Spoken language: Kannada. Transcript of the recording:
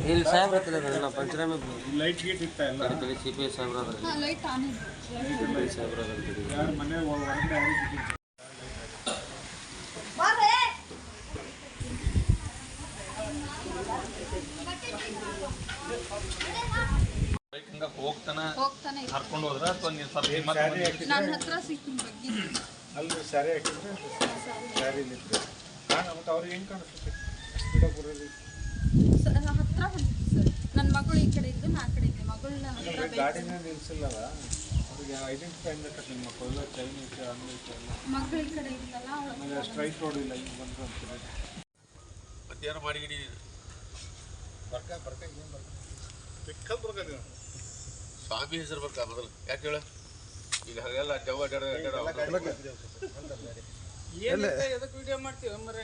ಇಲ್ಲಿ ಸಾಹೇಬ್ರ ಹತ್ರ ನಾವು ಪಂಚರಾಮಿ ಲೈಟ್ ಗೇಟ್ ಇತ್ತ ಎಲ್ಲ ಕಡೆ ಸಿ ಪಿ ಐ ಸಾಹೇಬ್ರ ಅದ್ರ ಲೈಟ್ ಆನ್ ಇದೆ ಸಾಹೇಬ್ರ ಯಾರು ಮನೆ ಹೊರಗಡೆ ಹೋಗ್ತಾನೆ ಕರ್ಕೊಂಡು ಹೋದ್ರ ಅಥವಾ ನೀವು ಸ್ವಲ್ಪ ನನ್ನ ಹತ್ರ ಸಿಕ್ಕಿನ ಬಗ್ಗೆ ಅಲ್ರಿ ಸ್ಯಾರಿ ಹಾಕಿದ್ರೆ ಸ್ಯಾರಿ ಇಲ್ಲಿತ್ತು ಮತ್ತು ಅವ್ರಿಗೆ ಹೆಂಗೆ ಕಾಣಿಸುತ್ತೆ ಸ್ಪೀಡಾಗಿ ಬರೋದು ಹತ್ರ ಬಂದಿತ್ತು ಸರ್ ನನ್ನ ಮಗಳು ಈ ಕಡೆ ಇದ್ದು ನಾ ಆ ಕಡೆ ಇದ್ದೆ ಮಗಳನ್ನ ಹತ್ರ ಗಾಡಿನ ನಿಲ್ಸಿಲ್ಲಲ್ಲ ಅವ್ರಿಗೆ ಐಡೆಂಟಿಫೈ ಮಾಡಕ್ಕೆ ನಿಮ್ಮ ಮಕ್ಕಳು ಚೈನೀಸ್ ಅಂಗ್ಲೀಷ್ ಎಲ್ಲ ಮಗಳು ಈ ಕಡೆ ಇದ್ದಲ್ಲ ಆಮೇಲೆ ಸ್ಟ್ರೈಟ್ ರೋಡ್ ಇಲ್ಲ ಹಿಂಗೆ ಬಂದ್ರು ಅಂತೀರಿ ಮಧ್ಯಾಹ್ನ ಮಾಡಿಗಿಡಿ ಬರ್ಕ ಏನು ಬರ್ಕ ಪಿಕ್ಕಲ್ ಬರ್ಕ ಸ್ವಾಮಿ ಹೆಸರು ಬರ್ಕ ಮೊದಲು ಯಾಕೆ ಹೇಳ ಈಗ ಹಾಗೆಲ್ಲ ಜವ ಎದಕ್ಕೆ ವಿಡಿಯೋ ಮಾಡ್ತೀವಿ ಮರೆ